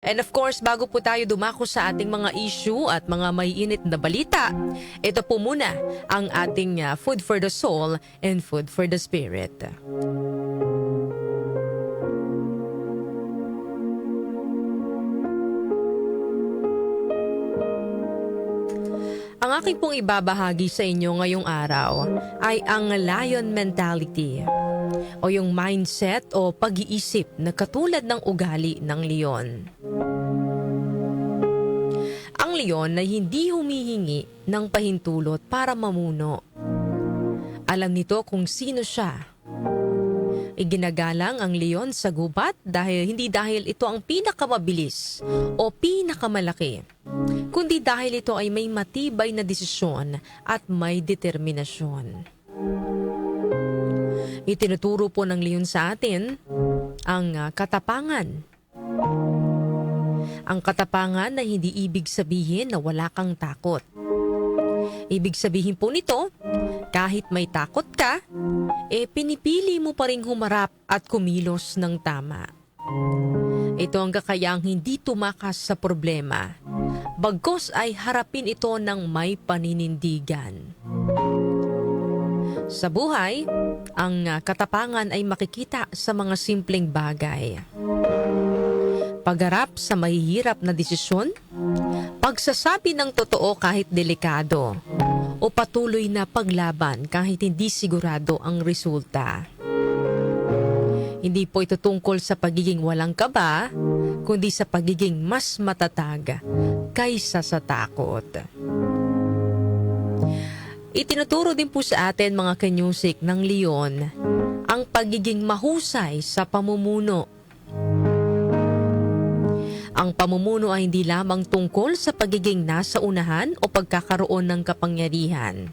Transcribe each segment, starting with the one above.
And of course, bago po tayo dumako sa ating mga issue at mga maiinit na balita, ito po muna ang ating food for the soul and food for the spirit. Ang aking pong ibabahagi sa inyo ngayong araw ay ang lion mentality o yung mindset o pag-iisip na katulad ng ugali ng leon. Ang leon ay hindi humihingi ng pahintulot para mamuno. Alam nito kung sino siya. Iginagalang ang leon sa gubat hindi dahil ito ang pinakamabilis o pinakamalaki, kundi dahil ito ay may matibay na desisyon at may determinasyon. Itinuturo po ng leon sa atin ang katapangan. Ang katapangan na hindi ibig sabihin na wala kang takot. Ibig sabihin po nito, kahit may takot ka, pinipili mo pa ring humarap at kumilos ng tama. Ito ang kakayahang hindi tumakas sa problema, bagkus ay harapin ito ng may paninindigan. Sa buhay, ang katapangan ay makikita sa mga simpleng bagay. Pagharap sa mahihirap na desisyon, pagsasabi ng totoo kahit delikado, o patuloy na paglaban kahit hindi sigurado ang resulta. Hindi po ito tungkol sa pagiging walang kaba, kundi sa pagiging mas matatag kaysa sa takot. Itinuturo din po sa atin mga kanyusik ng leon ang pagiging mahusay sa pamumuno. Ang pamumuno ay hindi lamang tungkol sa pagiging nasa unahan o pagkakaroon ng kapangyarihan.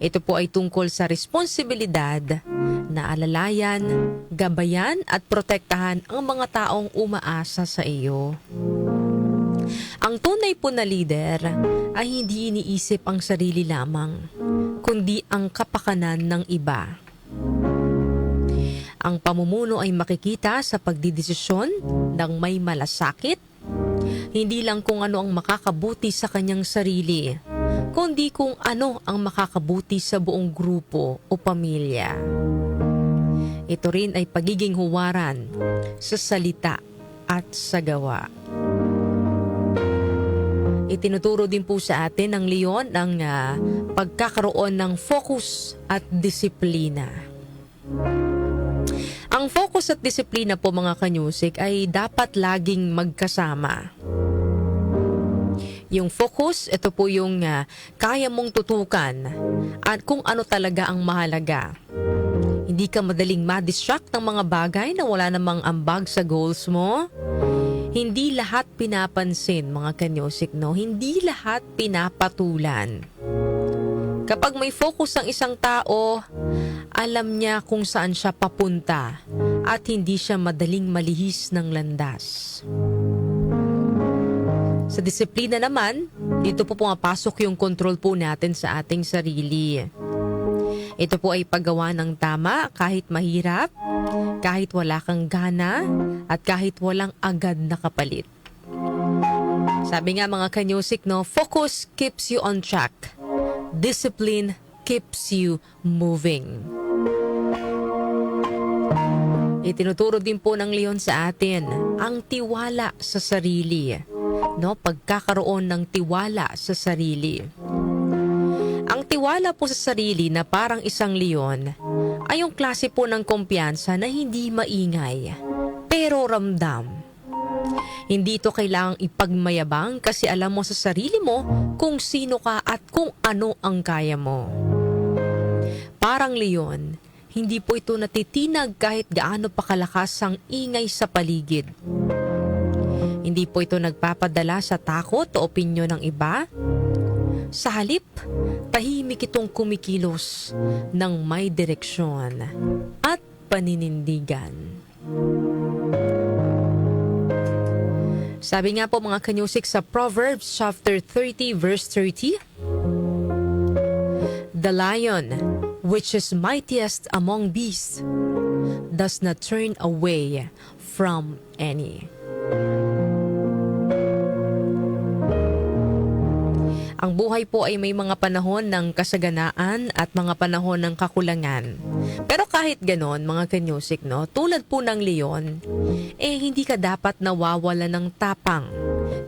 Ito po ay tungkol sa responsibilidad na alalayan, gabayan at protektahan ang mga taong umaasa sa iyo. Ang tunay po na leader ay hindi iniisip ang sarili lamang, kundi ang kapakanan ng iba. Ang pamumuno ay makikita sa pagdidesisyon ng may malasakit, hindi lang kung ano ang makakabuti sa kanyang sarili, kundi kung ano ang makakabuti sa buong grupo o pamilya. Ito rin ay pagiging huwaran sa salita at sa gawa. Itinuturo din po sa atin ng leon ang pagkakaroon ng focus at disiplina. Ang focus at disiplina po mga kanyusik ay dapat laging magkasama. Yung focus, ito po yung kaya mong tutukan at kung ano talaga ang mahalaga. Hindi ka madaling ma-distract ng mga bagay na wala namang ambag sa goals mo. Hindi lahat pinapansin mga kanyusik, no? Hindi lahat pinapatulan. Kapag may focus ang isang tao, alam niya kung saan siya papunta at hindi siya madaling malihis ng landas. Sa disiplina naman, dito po pumapasok yung control po natin sa ating sarili. Ito po ay paggawa ng tama kahit mahirap, kahit wala kang gana, at kahit walang agad na kapalit. Sabi nga mga kanyusik, no, focus keeps you on track. Discipline keeps you moving. Itinuturo din po ng leon sa atin ang tiwala sa sarili, no? Pagkakaroon ng tiwala sa sarili. Ang tiwala po sa sarili na parang isang leon ay yung klase po ng kumpiyansa na hindi maingay, pero ramdam. Hindi ito kailangang ipagmayabang kasi alam mo sa sarili mo kung sino ka at kung ano ang kaya mo. Parang leon, hindi po ito natitinag kahit gaano pa kalakas ang ingay sa paligid. Hindi po ito nagpapadala sa takot o opinyon ng iba. Sa halip, tahimik itong kumikilos ng may direksyon at paninindigan. Sabi nga po mga kanyusik sa Proverbs chapter 30 verse 30, "The lion, which is mightiest among beasts, does not turn away from any." Ang buhay po ay may mga panahon ng kasaganaan at mga panahon ng kakulangan. Pero kahit ganon, mga kanyusik, no, tulad po ng leon, hindi ka dapat nawawala ng tapang,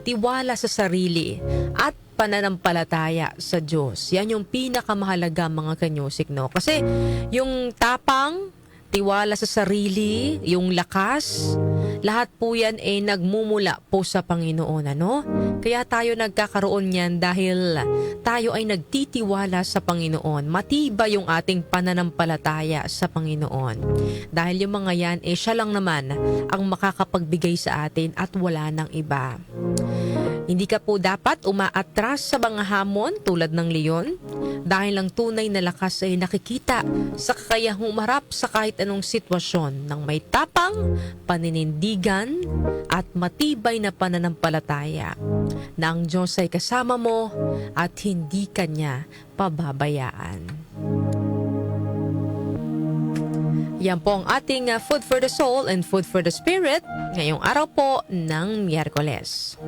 tiwala sa sarili, at pananampalataya sa Diyos. Yan yung pinakamahalaga, mga kanyusik, no? Kasi yung tapang, tiwala sa sarili, yung lakas, lahat po yan ay nagmumula po sa Panginoon, ano? Kaya tayo nagkakaroon yan dahil tayo ay nagtitiwala sa Panginoon. Matibay yung ating pananampalataya sa Panginoon. Dahil yung mga yan, siya lang naman ang makakapagbigay sa atin at wala nang iba. Hindi ka po dapat umaatras sa mga hamon tulad ng leon dahil ang tunay na lakas ay nakikita sa kakayahang humarap sa kahit anong sitwasyon ng may tapang, paninindigan at matibay na pananampalataya na ang Diyos ay kasama mo at hindi kanya pababayaan. Yan po ang ating food for the soul and food for the spirit ngayong araw po ng Miyerkules.